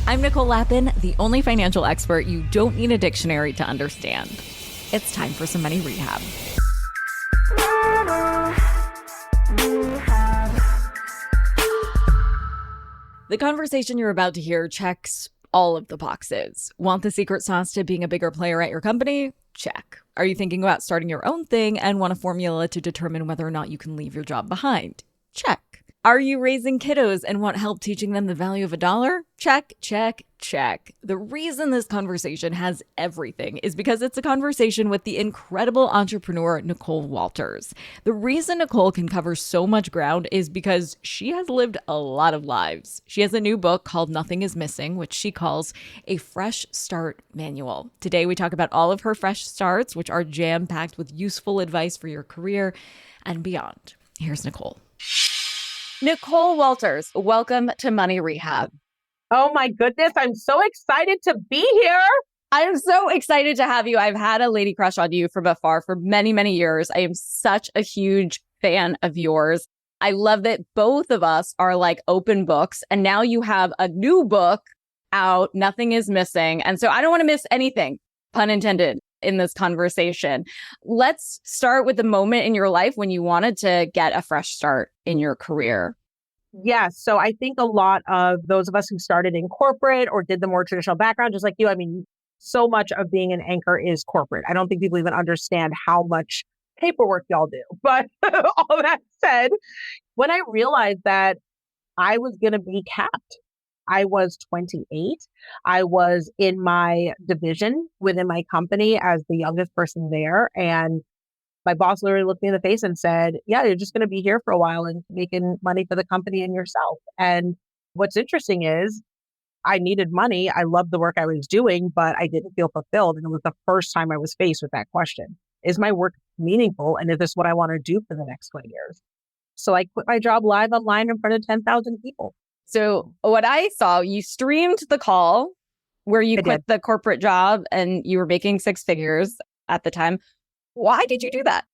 I'm Nicole Lappin, the only financial expert you don't need a dictionary to understand. It's time for some money rehab. The conversation you're about to hear checks all of the boxes. Want the secret sauce to being a bigger player at your company? Check. Are you thinking about starting your own thing and want a formula to determine whether or not you can leave your job behind? Check. Are you raising kiddos and want help teaching them the value of $1? Check, check, check. The reason this conversation has everything is because it's a conversation with the incredible entrepreneur, Nicole Walters. The reason Nicole can cover so much ground is because she has lived a lot of lives. She has a new book called Nothing is Missing, which she calls a fresh start manual. Today, we talk about all of her fresh starts, which are jam-packed with useful advice for your career and beyond. Here's Nicole. Nicole Walters, welcome to Money Rehab. Oh my goodness, I'm so excited to be here. I am so excited to have you. I've had a lady crush on you from afar for many, many years. I am such a huge fan of yours. I love that both of us are like open books, and now you have a new book out, Nothing is Missing. And so I don't want to miss anything, pun intended, in this conversation. Let's start with the moment in your life when you wanted to get a fresh start in your career. Yes. So I think a lot of those of us who started in corporate or did the more traditional background, just like you, I mean, so much of being an anchor is corporate. I don't think people even understand how much paperwork y'all do. But all that said, when I realized that I was going to be capped, I was 28. I was in my division within my company as the youngest person there. And my boss literally looked me in the face and said, yeah, you're just going to be here for a while and making money for the company and yourself. And what's interesting is I needed money. I loved the work I was doing, but I didn't feel fulfilled. And it was the first time I was faced with that question. Is my work meaningful? And is this what I want to do for the next 20 years? So I quit my job live online in front of 10,000 people. So what I saw, you streamed the call where you quit the corporate job and you were making six figures at the time. Why did you do that?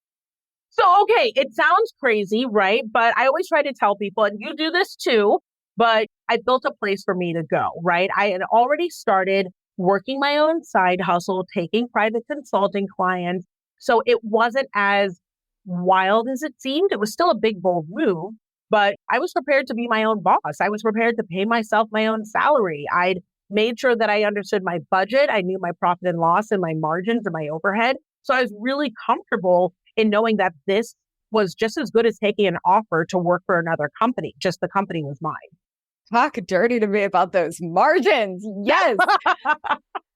So, okay, it sounds crazy, right? But I always try to tell people, and you do this too, but I built a place for me to go, right? I had already started working my own side hustle, taking private consulting clients. So it wasn't as wild as it seemed. It was still a big, bold move. But I was prepared to be my own boss. I was prepared to pay myself my own salary. I'd made sure that I understood my budget. I knew my profit and loss and my margins and my overhead. So I was really comfortable in knowing that this was just as good as taking an offer to work for another company. Just the company was mine. Talk dirty to me about those margins. Yes.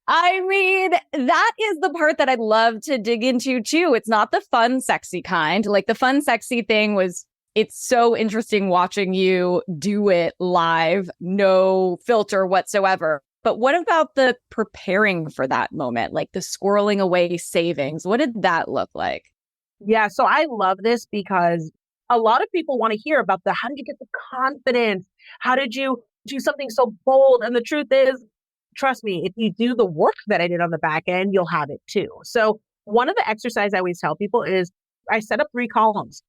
I mean, that is the part that I'd love to dig into too. It's not the fun, sexy kind. Like the fun, sexy thing was, it's so interesting watching you do it live, no filter whatsoever. But what about the preparing for that moment, like the squirreling away savings? What did that look like? Yeah, so I love this because a lot of people want to hear about how did you get the confidence? How did you do something so bold? And the truth is, trust me, if you do the work that I did on the back end, you'll have it too. So one of the exercises I always tell people is I set up 3 columns.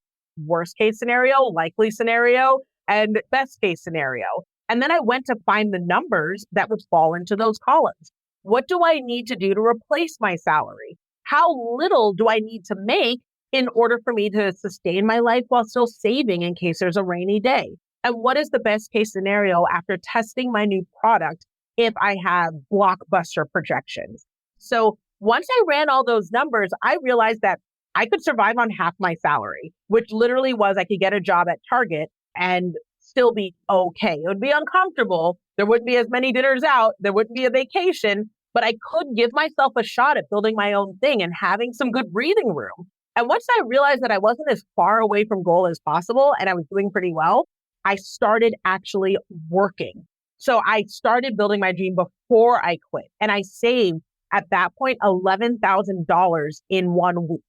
Worst case scenario, likely scenario, and best case scenario. And then I went to find the numbers that would fall into those columns. What do I need to do to replace my salary? How little do I need to make in order for me to sustain my life while still saving in case there's a rainy day? And what is the best case scenario after testing my new product if I have blockbuster projections? So once I ran all those numbers, I realized that I could survive on half my salary, which literally was I could get a job at Target and still be okay. It would be uncomfortable. There wouldn't be as many dinners out. There wouldn't be a vacation, but I could give myself a shot at building my own thing and having some good breathing room. And once I realized that I wasn't as far away from goal as possible and I was doing pretty well, I started actually working. So I started building my dream before I quit. And I saved at that point $11,000 in 1 week.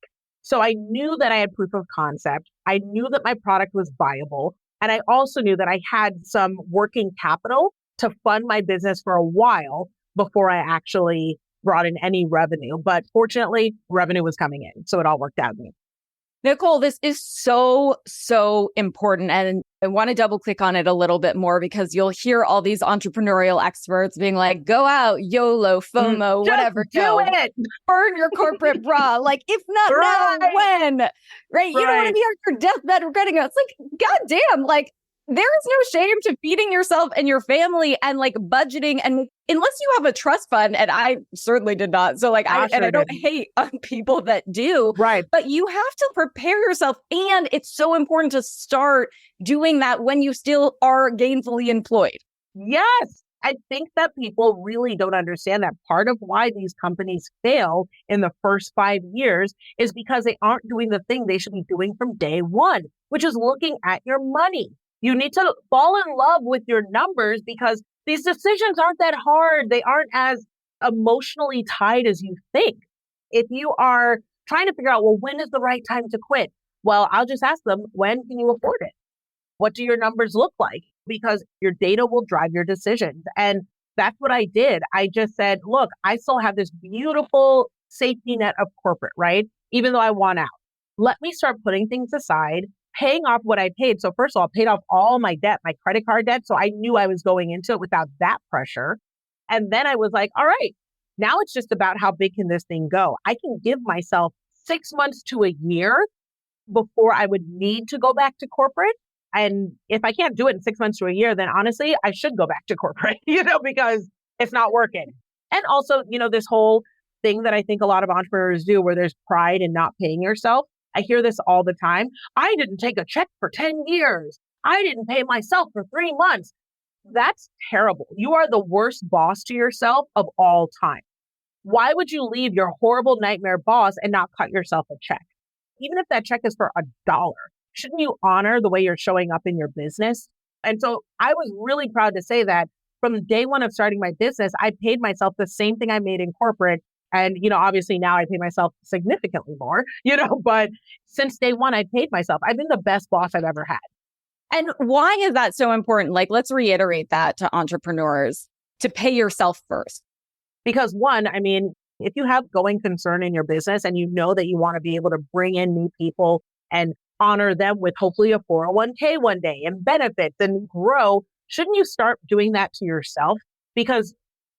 So I knew that I had proof of concept. I knew that my product was viable. And I also knew that I had some working capital to fund my business for a while before I actually brought in any revenue. But fortunately, revenue was coming in. So it all worked out. Nicole, this is so, so important. And I want to double click on it a little bit more because you'll hear all these entrepreneurial experts being like, go out, YOLO, FOMO, Just whatever. do No, it. burn your corporate bra. Like, if not now, Right. when? Right? You don't want to Right. be on your deathbed regretting it. It's like, goddamn, like, there is no shame to feeding yourself and your family and like budgeting. And unless you have a trust fund, and I certainly did not. So like, I don't didn't. hate on people that do, Right. but you have to prepare yourself. And it's so important to start doing that when you still are gainfully employed. Yes. I think that people really don't understand that part of why these companies fail in the first 5 years is because they aren't doing the thing they should be doing from day one, which is looking at your money. You need to fall in love with your numbers because these decisions aren't that hard. They aren't as emotionally tied as you think. If you are trying to figure out, well, when is the right time to quit? Well, I'll just ask them, when can you afford it? What do your numbers look like? Because your data will drive your decisions. And that's what I did. I just said, look, I still have this beautiful safety net of corporate, right? Even though I want out. Let me start putting things aside, paying off what I paid. So first of all, I paid off all my debt, my credit card debt. So I knew I was going into it without that pressure. And then I was like, all right, now it's just about how big can this thing go? I can give myself 6 months to a year before I would need to go back to corporate. And if I can't do it in 6 months to a year, then honestly, I should go back to corporate, because it's not working. And also, this whole thing that I think a lot of entrepreneurs do where there's pride in not paying yourself. I hear this all the time. I didn't take a check for 10 years. I didn't pay myself for 3 months. That's terrible. You are the worst boss to yourself of all time. Why would you leave your horrible nightmare boss and not cut yourself a check? Even if that check is for $1, shouldn't you honor the way you're showing up in your business? And so I was really proud to say that from day one of starting my business, I paid myself the same thing I made in corporate. And, obviously now I pay myself significantly more, but since day one, I paid myself. I've been the best boss I've ever had. And why is that so important? Like, let's reiterate that to entrepreneurs, to pay yourself first. Because one, if you have going concern in your business and you know that you want to be able to bring in new people and honor them with hopefully a 401k one day and benefits and grow, shouldn't you start doing that to yourself? Because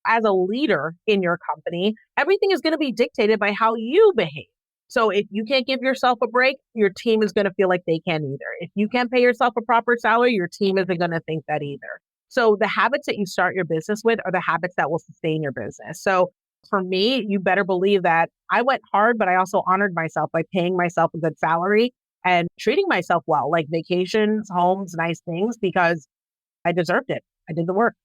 as a leader in your company, everything is going to be dictated by how you behave. So if you can't give yourself a break, your team is going to feel like they can't either. If you can't pay yourself a proper salary, your team isn't going to think that either. So the habits that you start your business with are the habits that will sustain your business. So for me, you better believe that I went hard, but I also honored myself by paying myself a good salary and treating myself well, like vacations, homes, nice things, because I deserved it. I did the work.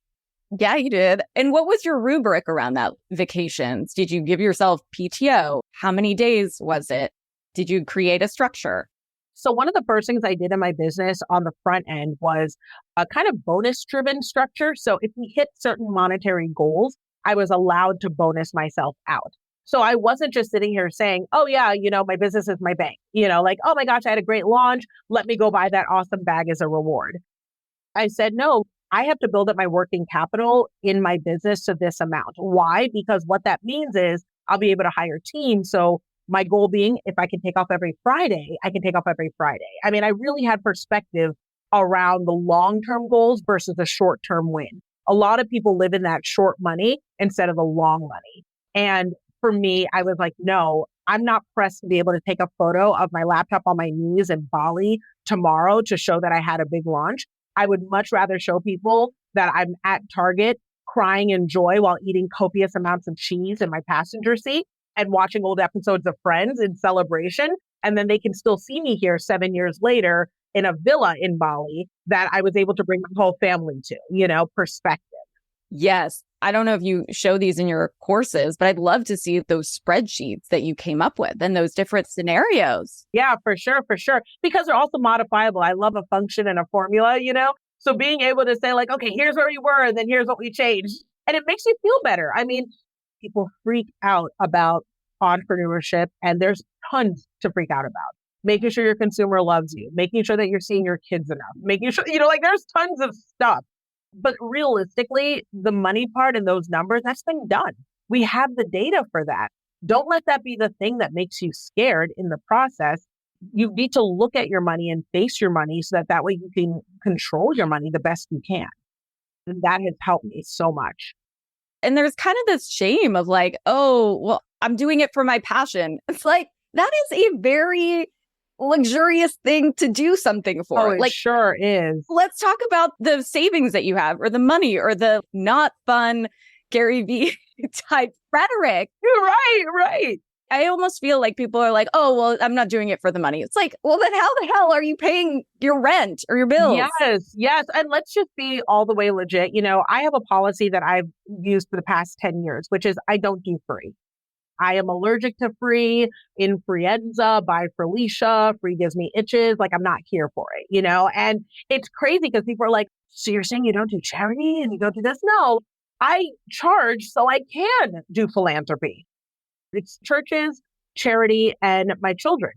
Yeah, you did. And what was your rubric around that vacations? Did you give yourself PTO? How many days was it? Did you create a structure? So one of the first things I did in my business on the front end was a kind of bonus driven structure. So if we hit certain monetary goals, I was allowed to bonus myself out. So I wasn't just sitting here saying, oh yeah, my business is my bank, like, oh my gosh, I had a great launch. Let me go buy that awesome bag as a reward. I said, no, I have to build up my working capital in my business to this amount. Why? Because what that means is I'll be able to hire teams. So my goal being, if I can take off every Friday, I can take off every Friday. I really had perspective around the long-term goals versus the short-term win. A lot of people live in that short money instead of the long money. And for me, I was like, no, I'm not pressed to be able to take a photo of my laptop on my knees in Bali tomorrow to show that I had a big launch. I would much rather show people that I'm at Target crying in joy while eating copious amounts of cheese in my passenger seat and watching old episodes of Friends in celebration. And then they can still see me here 7 years later in a villa in Bali that I was able to bring my whole family to, perspective. Yes. I don't know if you show these in your courses, but I'd love to see those spreadsheets that you came up with and those different scenarios. Yeah, for sure. Because they're also modifiable. I love a function and a formula, So being able to say like, okay, here's where we were, and then here's what we changed. And it makes you feel better. People freak out about entrepreneurship, and there's tons to freak out about. Making sure your consumer loves you, making sure that you're seeing your kids enough, making sure, there's tons of stuff. But realistically, the money part and those numbers, that's been done. We have the data for that. Don't let that be the thing that makes you scared in the process. You need to look at your money and face your money so that that way you can control your money the best you can. And that has helped me so much. And there's kind of this shame of like, oh, well, I'm doing it for my passion. It's like, that is a very luxurious thing to do something for. Oh, it like, sure is. let's talk about the savings that you have or the money or the not fun Gary Vee type rhetoric. You're right, right. I almost feel like people are like, oh, well, I'm not doing it for the money. It's like, well, then how the hell are you paying your rent or your bills? Yes, yes. And let's just be all the way legit. I have a policy that I've used for the past 10 years, which is I don't do free. I am allergic to free, influenza, by Felicia, free gives me itches. Like I'm not here for it, And it's crazy because people are like, so you're saying you don't do charity and you don't do this? No, I charge so I can do philanthropy. It's churches, charity, and my children.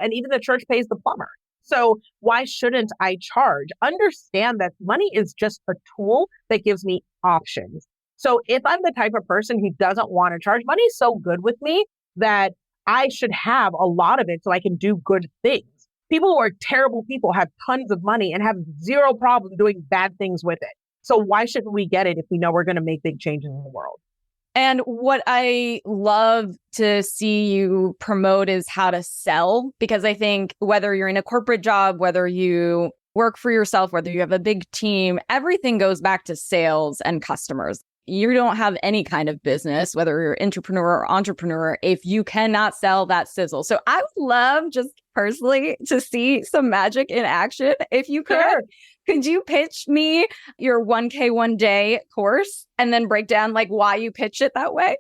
And even the church pays the plumber. So why shouldn't I charge? Understand that money is just a tool that gives me options. So if I'm the type of person who doesn't want to charge, money is so good with me that I should have a lot of it so I can do good things. People who are terrible people have tons of money and have zero problem doing bad things with it. So why shouldn't we get it if we know we're going to make big changes in the world? And what I love to see you promote is how to sell, because I think whether you're in a corporate job, whether you work for yourself, whether you have a big team, everything goes back to sales and customers. You don't have any kind of business, whether you're entrepreneur or entrepreneur, if you cannot sell that sizzle. So I would love just personally to see some magic in action. If you could, Sure. Could you pitch me your 1K one day course and then break down like why you pitch it that way?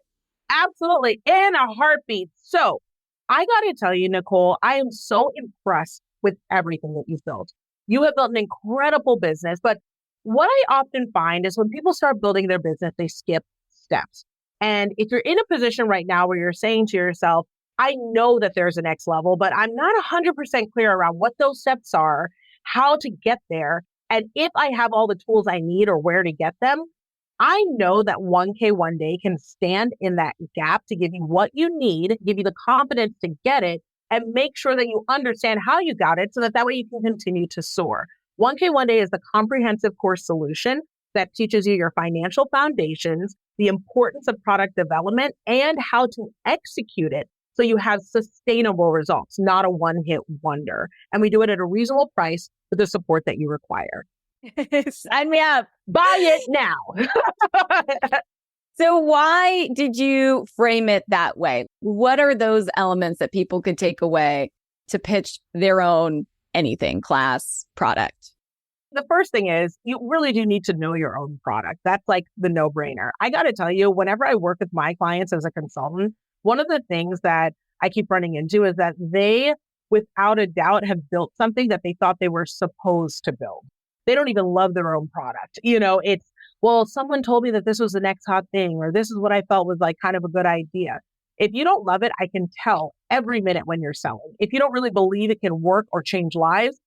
Absolutely. In a heartbeat. So I got to tell you, Nicole, I am so impressed with everything that you've built. You have built an incredible business, but what I often find is when people start building their business, they skip steps. And if you're in a position right now where you're saying to yourself, I know that there's a next level, but I'm not 100% clear around what those steps are, how to get there, and if I have all the tools I need or where to get them, I know that 1K one day can stand in that gap to give you what you need, give you the confidence to get it, and make sure that you understand how you got it so that way you can continue to soar. 1K one day is the comprehensive course solution that teaches you your financial foundations, the importance of product development, and how to execute it so you have sustainable results, not a one-hit wonder. And we do it at a reasonable price with the support that you require. Sign me up. Buy it now. So why did you frame it that way? What are those elements that people could take away to pitch their own anything, class, product? The first thing is you really do need to know your own product. That's like the no-brainer. I got to tell you, whenever I work with my clients as a consultant, one of the things that I keep running into is that they, without a doubt, have built something that they thought they were supposed to build. They don't even love their own product. It's, well, someone told me that this was the next hot thing, or this is what I felt was like kind of a good idea. If you don't love it, I can tell every minute when you're selling. If you don't really believe it can work or change lives,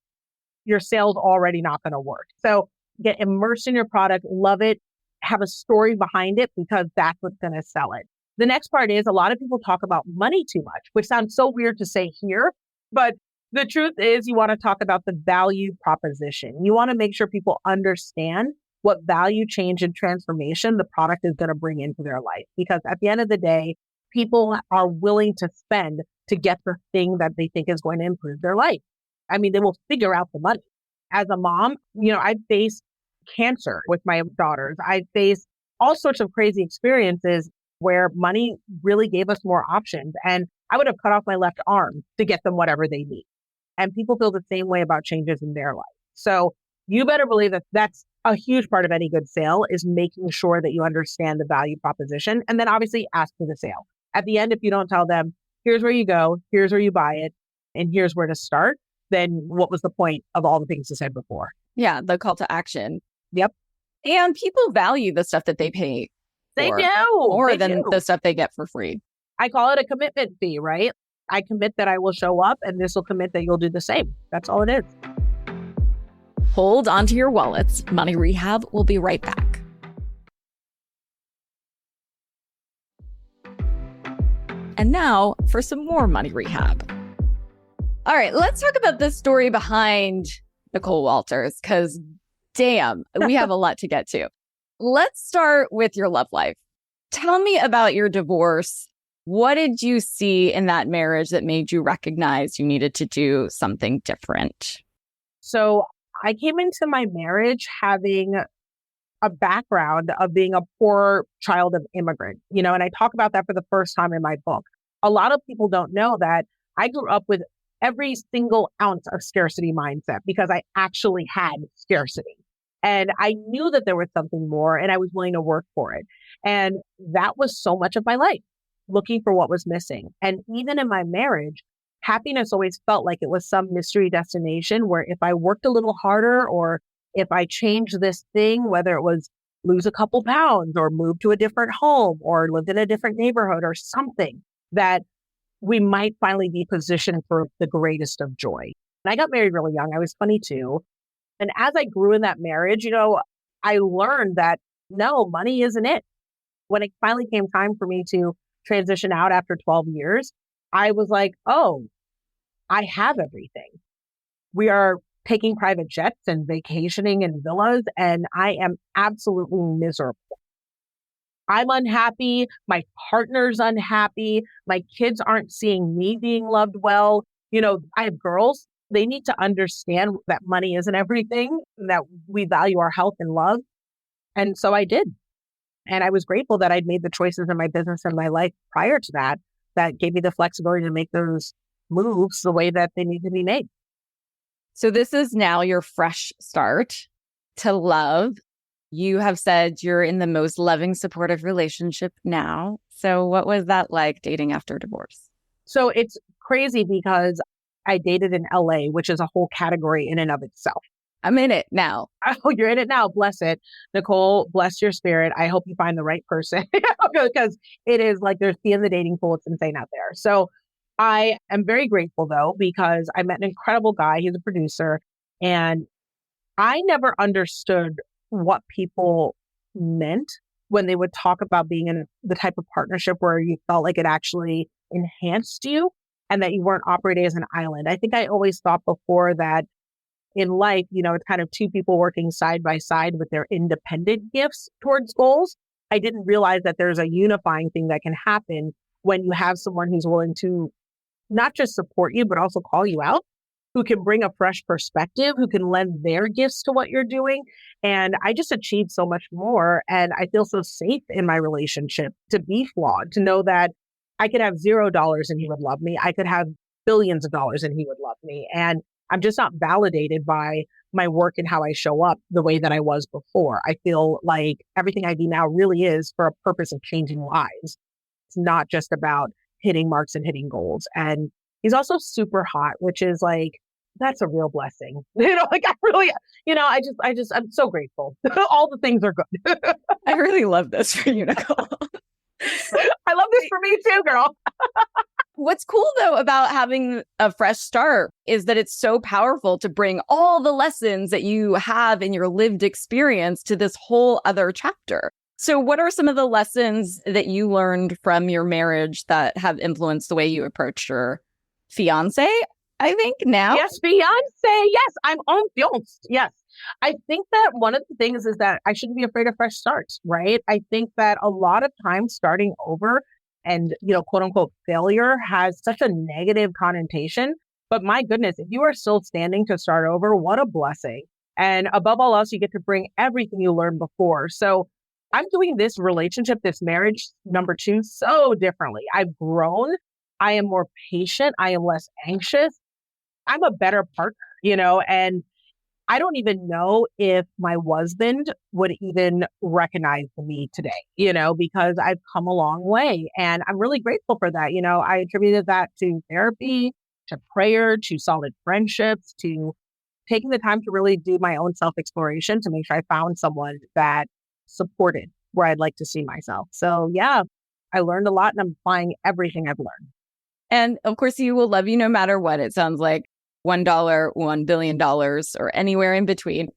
your sales already not going to work. So get immersed in your product, love it, have a story behind it because that's what's going to sell it. The next part is a lot of people talk about money too much, which sounds so weird to say here, but the truth is you want to talk about the value proposition. You want to make sure people understand what value, change, and transformation the product is going to bring into their life. Because at the end of the day, people are willing to spend to get the thing that they think is going to improve their life. I mean, they will figure out the money. As a mom, I faced cancer with my daughters. I faced all sorts of crazy experiences where money really gave us more options. And I would have cut off my left arm to get them whatever they need. And people feel the same way about changes in their life. So you better believe that that's a huge part of any good sale is making sure that you understand the value proposition and then obviously ask for the sale. At the end, if you don't tell them, here's where you go, here's where you buy it, and here's where to start, then what was the point of all the things I said before? Yeah, the call to action. Yep. And people value the stuff that they pay They for, do. more They than do. the stuff they get for free. I call it a commitment fee, right? I commit that I will show up and this will commit that you'll do the same. That's all it is. Hold onto your wallets. Money Rehab will be right back. And now for some more Money Rehab. All right, let's talk about the story behind Nicole Walters, because damn, we have a lot to get to. Let's start with your love life. Tell me about your divorce. What did you see in that marriage that made you recognize you needed to do something different? So I came into my marriage having a background of being a poor child of immigrant, and I talk about that for the first time in my book. A lot of people don't know that I grew up with every single ounce of scarcity mindset because I actually had scarcity. And I knew that there was something more and I was willing to work for it. And that was so much of my life, looking for what was missing. And even in my marriage, happiness always felt like it was some mystery destination where if I worked a little harder or if I changed this thing, whether it was lose a couple pounds or move to a different home or lived in a different neighborhood or something, that we might finally be positioned for the greatest of joy. And I got married really young. I was 22. And as I grew in that marriage, I learned that no, money isn't it. When it finally came time for me to transition out after 12 years, I was like, oh, I have everything. We are taking private jets and vacationing in villas, and I am absolutely miserable. I'm unhappy. My partner's unhappy. My kids aren't seeing me being loved well. I have girls. They need to understand that money isn't everything, that we value our health and love. And so I did. And I was grateful that I'd made the choices in my business and my life prior to that, that gave me the flexibility to make those moves the way that they need to be made. So this is now your fresh start to love. You have said you're in the most loving, supportive relationship now. So what was that like dating after divorce? So it's crazy because I dated in LA, which is a whole category in and of itself. I'm in it now. Oh, you're in it now. Bless it. Nicole, bless your spirit. I hope you find the right person because it is like there's in the dating pool. It's insane out there. So I am very grateful though, because I met an incredible guy. He's a producer and I never understood what people meant when they would talk about being in the type of partnership where you felt like it actually enhanced you and that you weren't operating as an island. I think I always thought before that in life, it's kind of two people working side by side with their independent gifts towards goals. I didn't realize that there's a unifying thing that can happen when you have someone who's willing to not just support you, but also call you out, who can bring a fresh perspective, who can lend their gifts to what you're doing. And I just achieved so much more. And I feel so safe in my relationship to be flawed, to know that I could have $0 and he would love me. I could have billions of dollars and he would love me. And I'm just not validated by my work and how I show up the way that I was before. I feel like everything I do now really is for a purpose of changing lives. It's not just about hitting marks and hitting goals. And he's also super hot, which is like, that's a real blessing. I really, I'm so grateful. All the things are good. I really love this for you, Nicole. I love this for me too, girl. What's cool, though, about having a fresh start is that it's so powerful to bring all the lessons that you have in your lived experience to this whole other chapter. So what are some of the lessons that you learned from your marriage that have influenced the way you approach your fiance, I think now? Yes, fiance. Yes, I'm on fiance. Yes. I think that one of the things is that I shouldn't be afraid of fresh starts, right? I think that a lot of times starting over and, quote unquote, failure has such a negative connotation. But my goodness, if you are still standing to start over, what a blessing. And above all else, you get to bring everything you learned before. So I'm doing this relationship, this marriage, number 2, so differently. I've grown. I am more patient. I am less anxious. I'm a better partner, and I don't even know if my husband would even recognize me today, because I've come a long way and I'm really grateful for that. I attributed that to therapy, to prayer, to solid friendships, to taking the time to really do my own self-exploration to make sure I found someone that supported where I'd like to see myself. So yeah, I learned a lot and I'm applying everything I've learned. And of course, he will love you no matter what. It sounds like $1, $1 billion, or anywhere in between.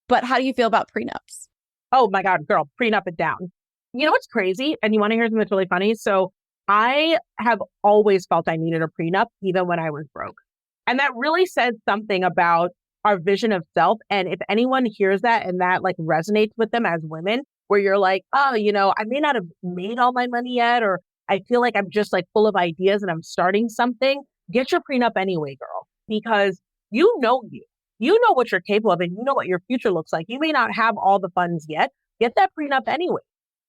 But how do you feel about prenups? Oh my God, girl, prenup it down. You know what's crazy? And you want to hear something that's really funny? So I have always felt I needed a prenup, even when I was broke. And that really says something about our vision of self. And if anyone hears that and that like resonates with them as women, where you're like, oh, I may not have made all my money yet, or I feel like I'm just like full of ideas and I'm starting something, get your prenup anyway, girl, because you know what you're capable of and you know what your future looks like. You may not have all the funds yet. Get that prenup anyway,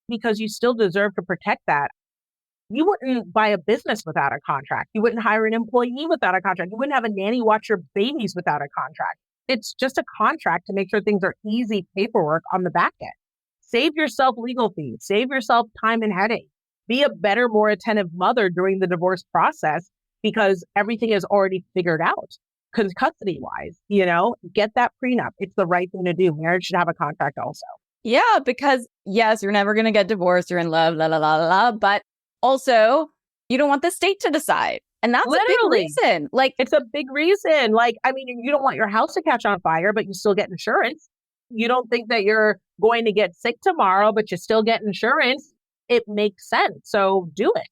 because you still deserve to protect that. You wouldn't buy a business without a contract. You wouldn't hire an employee without a contract. You wouldn't have a nanny watch your babies without a contract. It's just a contract to make sure things are easy paperwork on the back end. Save yourself legal fees, save yourself time and headache. Be a better, more attentive mother during the divorce process because everything is already figured out. Custody wise, get that prenup. It's the right thing to do. Marriage should have a contract also. Yeah, because yes, you're never going to get divorced. You're in love, la, la, la, la, la. But also, you don't want the state to decide. And that's Literally. a big reason. Like, it's a big reason. Like, I mean, you don't want your house to catch on fire, but you still get insurance. You don't think that you're going to get sick tomorrow, but you still get insurance. It makes sense. So do it.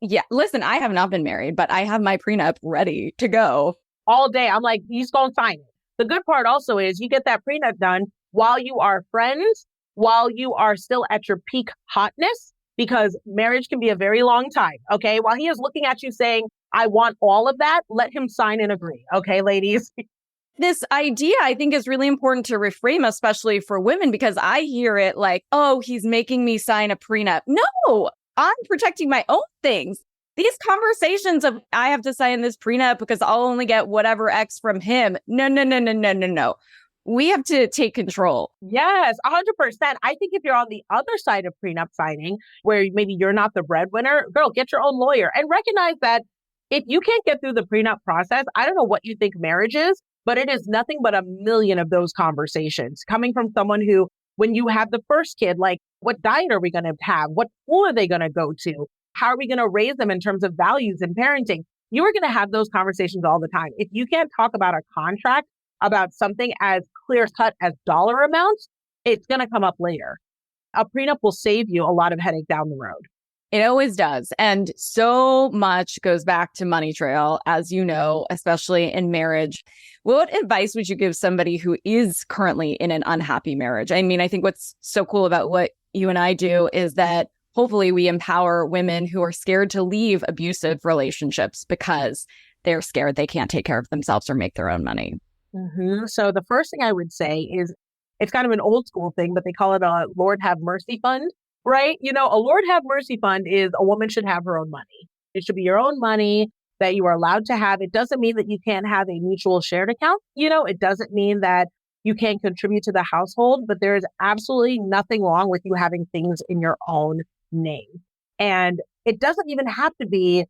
Yeah. Listen, I have not been married, but I have my prenup ready to go. All day. I'm like, he's going to sign it. The good part also is you get that prenup done while you are friends, while you are still at your peak hotness, because marriage can be a very long time. Okay. While he is looking at you saying, I want all of that, let him sign and agree. Okay, ladies. This idea, I think, is really important to reframe, especially for women, because I hear it like, oh, he's making me sign a prenup. No, I'm protecting my own things. These conversations of I have to sign this prenup because I'll only get whatever X from him. No, no, no, no, no, no, no. We have to take control. Yes, 100%. I think if you're on the other side of prenup signing, where maybe you're not the breadwinner, girl, get your own lawyer and recognize that if you can't get through the prenup process, I don't know what you think marriage is, but it is nothing but a million of those conversations coming from someone who, when you have the first kid, like, what diet are we going to have? What school are they going to go to? How are we going to raise them in terms of values and parenting? You are going to have those conversations all the time. If you can't talk about a contract, about something as clear cut as dollar amounts, it's going to come up later. A prenup will save you a lot of headache down the road. It always does. And so much goes back to money trail, as you know, especially in marriage. What advice would you give somebody who is currently in an unhappy marriage? I mean, I think what's so cool about what you and I do is that hopefully we empower women who are scared to leave abusive relationships because they're scared they can't take care of themselves or make their own money. Mm-hmm. So the first thing I would say is it's kind of an old school thing, but they call it a Lord have mercy fund, right? A Lord have mercy fund is a woman should have her own money. It should be your own money that you are allowed to have. It doesn't mean that you can't have a mutual shared account. It doesn't mean that you can't contribute to the household, but there is absolutely nothing wrong with you having things in your own name. And it doesn't even have to be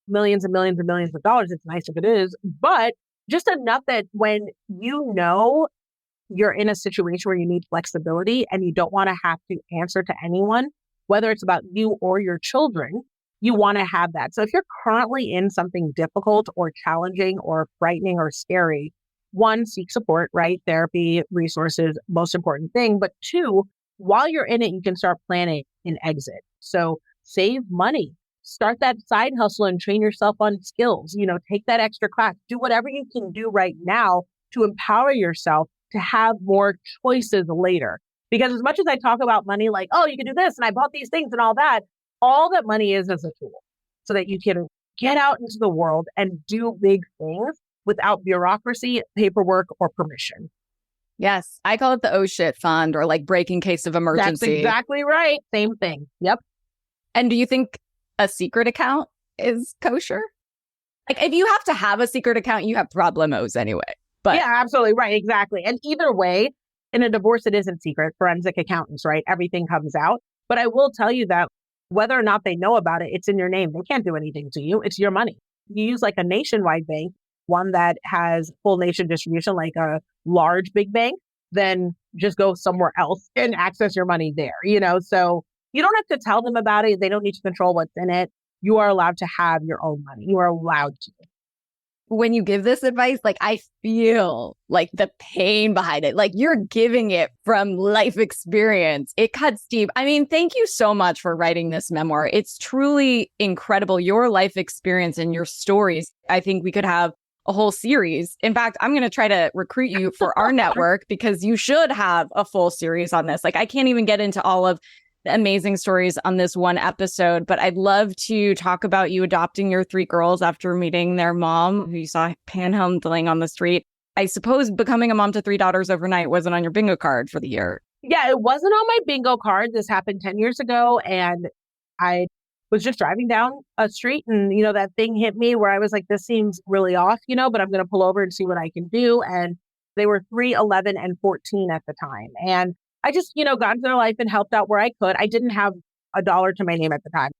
millions and millions and millions of dollars. It's nice if it is, but just enough that when you're in a situation where you need flexibility and you don't want to have to answer to anyone, whether it's about you or your children, you want to have that. So if you're currently in something difficult or challenging or frightening or scary, one, seek support, right? Therapy, resources, most important thing. But two, while you're in it, you can start planning an exit. So save money. Start that side hustle and train yourself on skills, take that extra class, do whatever you can do right now to empower yourself to have more choices later. Because as much as I talk about money, like, oh, you can do this and I bought these things and all that money is as a tool so that you can get out into the world and do big things without bureaucracy, paperwork, or permission. Yes. I call it the oh shit fund or like break in case of emergency. That's exactly right. Same thing. Yep. And do you think a secret account is kosher? Like if you have to have a secret account, you have problemos anyway. But yeah, absolutely right. Exactly. And either way, in a divorce, it isn't secret. Forensic accountants, right? Everything comes out. But I will tell you that whether or not they know about it, it's in your name. They can't do anything to you. It's your money. You use like a nationwide bank, one that has full nation distribution, like a large big bank, then just go somewhere else and access your money there, So you don't have to tell them about it. They don't need to control what's in it. You are allowed to have your own money. You are allowed to. When you give this advice, like I feel like the pain behind it, like you're giving it from life experience. It cuts deep. I mean, thank you so much for writing this memoir. It's truly incredible. Your life experience and your stories. I think we could have a whole series. In fact, I'm going to try to recruit you for our network because you should have a full series on this. Like, I can't even get into all of the amazing stories on this one episode, but I'd love to talk about you adopting your 3 girls after meeting their mom, who you saw panhandling on the street. I suppose becoming a mom to 3 daughters overnight wasn't on your bingo card for the year. Yeah, it wasn't on my bingo card. This happened 10 years ago. And I was just driving down a street and, that thing hit me where I was like, this seems really off, but I'm going to pull over and see what I can do. And they were 3, 11, and 14 at the time. And I just, got into their life and helped out where I could. I didn't have a dollar to my name at the time.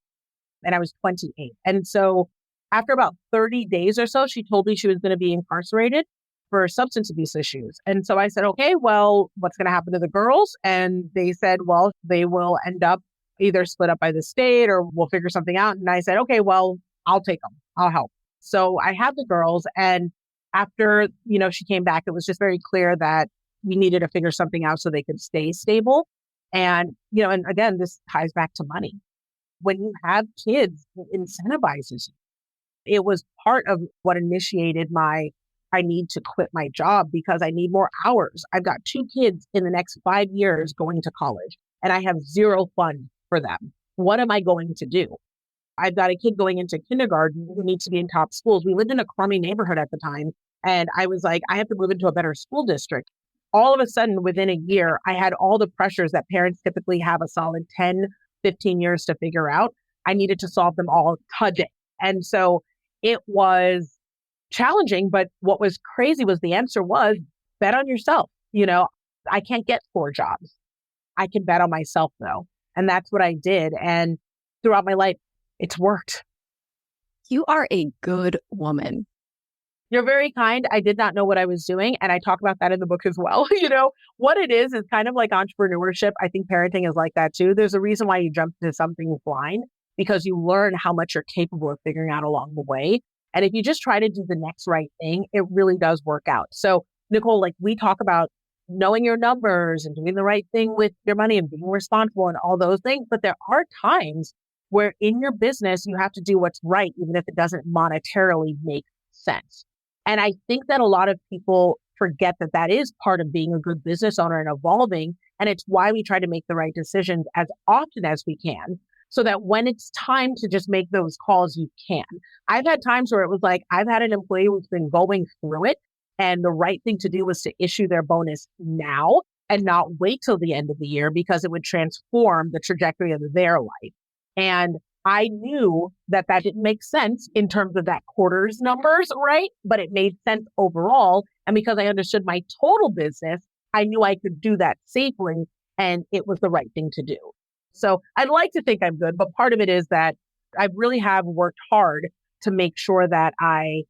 And I was 28. And so after about 30 days or so, she told me she was going to be incarcerated for substance abuse issues. And so I said, okay, well, what's going to happen to the girls? And they said, well, they will end up either split up by the state or we'll figure something out. And I said, okay, well, I'll take them. I'll help. So I had the girls. And after, she came back, it was just very clear that we needed to figure something out so they could stay stable. And, and again, this ties back to money. When you have kids, it incentivizes you. It was part of what initiated I need to quit my job because I need more hours. I've got 2 kids in the next 5 years going to college and I have 0 fund for them. What am I going to do? I've got a kid going into kindergarten who needs to be in top schools. We lived in a crummy neighborhood at the time. And I was like, I have to move into a better school district. All of a sudden, within a year, I had all the pressures that parents typically have a solid 10, 15 years to figure out. I needed to solve them all today. And so it was challenging, but what was crazy was the answer was bet on yourself. I can't get 4 jobs. I can bet on myself though. And that's what I did. And throughout my life, it's worked. You are a good woman. You're very kind. I did not know what I was doing. And I talk about that in the book as well. What it is kind of like entrepreneurship. I think parenting is like that too. There's a reason why you jump into something blind because you learn how much you're capable of figuring out along the way. And if you just try to do the next right thing, it really does work out. So Nicole, like we talk about knowing your numbers and doing the right thing with your money and being responsible and all those things. But there are times where in your business, you have to do what's right, even if it doesn't monetarily make sense. And I think that a lot of people forget that that is part of being a good business owner and evolving. And it's why we try to make the right decisions as often as we can, so that when it's time to just make those calls, you can. I've had times where it was like, I've had an employee who's been going through it. And the right thing to do was to issue their bonus now and not wait till the end of the year because it would transform the trajectory of their life. And I knew that that didn't make sense in terms of that quarter's numbers, right? But it made sense overall. And because I understood my total business, I knew I could do that safely and it was the right thing to do. So I'd like to think I'm good, but part of it is that I really have worked hard to make sure that I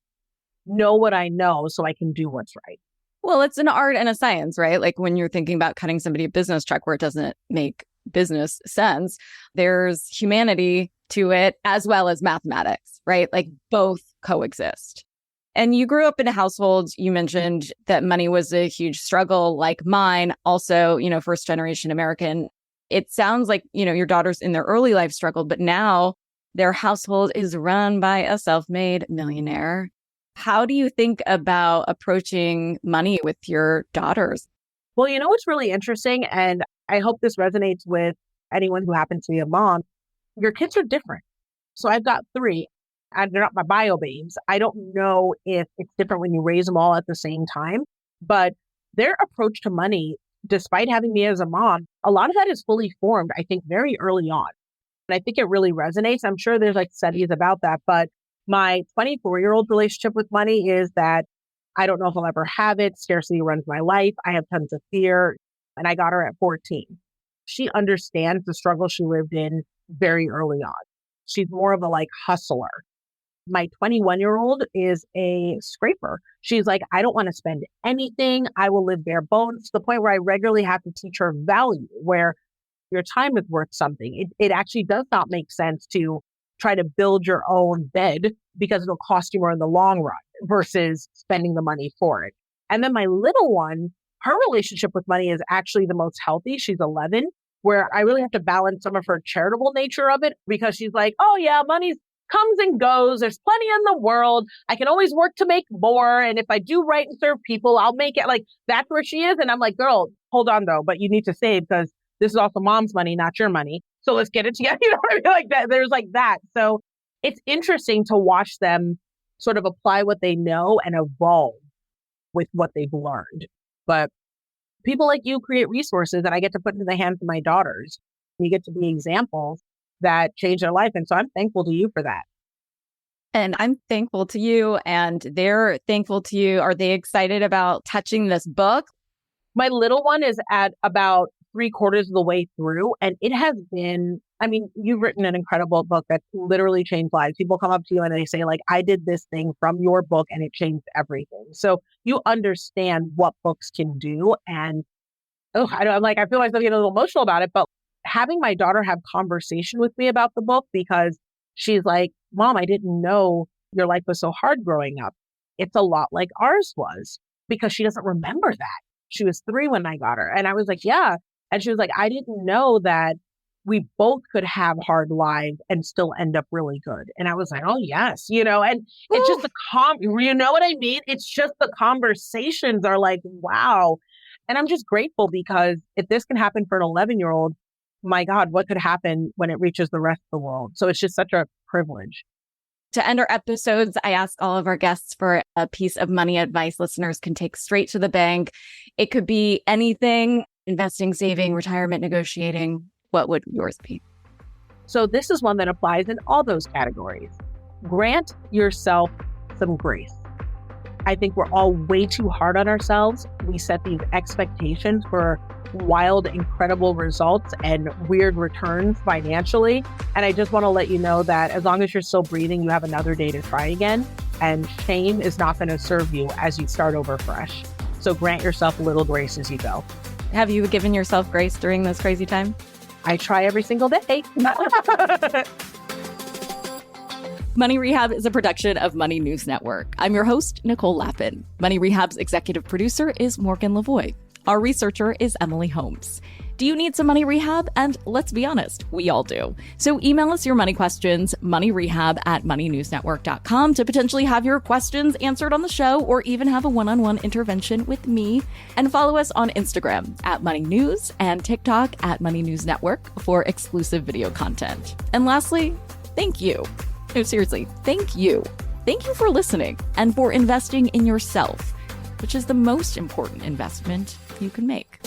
know what I know so I can do what's right. Well, it's an art and a science, right? Like when you're thinking about cutting somebody a business check where it doesn't make business sense, there's humanity to it as well as mathematics, right? Like both coexist. And you grew up in a household, you mentioned that money was a huge struggle like mine, also, first generation American. It sounds like, your daughters in their early life struggled, but now their household is run by a self-made millionaire. How do you think about approaching money with your daughters? Well, what's really interesting, and I hope this resonates with anyone who happens to be a mom, your kids are different. So I've got 3, and they're not my bio babes. I don't know if it's different when you raise them all at the same time, but their approach to money, despite having me as a mom, a lot of that is fully formed, I think, very early on. And I think it really resonates. I'm sure there's studies about that, but my 24-year-old relationship with money is that I don't know if I'll ever have it. Scarcity runs my life. I have tons of fear. And I got her at 14. She understands the struggle she lived in very early on. She's more of a hustler. My 21-year-old is a scraper. She's like, I don't want to spend anything. I will live bare bones, to the point where I regularly have to teach her value, where your time is worth something. It actually does not make sense to try to build your own bed because it'll cost you more in the long run versus spending the money for it. And then my little one, her relationship with money is actually the most healthy. She's 11, where I really have to balance some of her charitable nature of it because she's like, oh yeah, money's comes and goes. There's plenty in the world. I can always work to make more. And if I do right and serve people, I'll make it. Like, that's where she is. And I'm like, girl, hold on though, but you need to save because this is also mom's money, not your money. So let's get it together. You know what I mean? Like that. There's like that. So it's interesting to watch them sort of apply what they know and evolve with what they've learned. But people like you create resources that I get to put into the hands of my daughters. You get to be examples that change their life. And so I'm thankful to you for that. And I'm thankful to you, and they're thankful to you. Are they excited about touching this book? My little one is at about 3/4 of the way through, and it has been, I mean, you've written an incredible book that's literally changed lives. People come up to you and they say, like, I did this thing from your book and it changed everything. So you understand what books can do. And I feel myself getting a little emotional about it, but having my daughter have conversation with me about the book, because she's like, Mom, I didn't know your life was so hard growing up. It's a lot like ours was, because she doesn't remember that. She was 3 when I got her. And I was like, yeah. And she was like, I didn't know that we both could have hard lives and still end up really good. And I was like, oh yes, and it's just you know what I mean? It's just the conversations are like, wow. And I'm just grateful, because if this can happen for an 11-year-old, my God, what could happen when it reaches the rest of the world? So it's just such a privilege. To end our episodes, I ask all of our guests for a piece of money advice listeners can take straight to the bank. It could be anything: investing, saving, retirement, negotiating. What would yours be? So this is one that applies in all those categories. Grant yourself some grace. I think we're all way too hard on ourselves. We set these expectations for wild, incredible results and weird returns financially. And I just want to let you know that as long as you're still breathing, you have another day to try again. And shame is not going to serve you as you start over fresh. So grant yourself a little grace as you go. Have you given yourself grace during this crazy time? I try every single day. Money Rehab is a production of Money News Network. I'm your host, Nicole Lappin. Money Rehab's executive producer is Morgan Lavoie. Our researcher is Emily Holmes. Do you need some money rehab? And let's be honest, we all do. So email us your money questions, moneyrehab@moneynewsnetwork.com, to potentially have your questions answered on the show, or even have a one-on-one intervention with me. And follow us on Instagram @MoneyNews and TikTok @MoneyNewsNetwork for exclusive video content. And lastly, thank you. No, seriously, thank you. Thank you for listening and for investing in yourself, which is the most important investment you can make.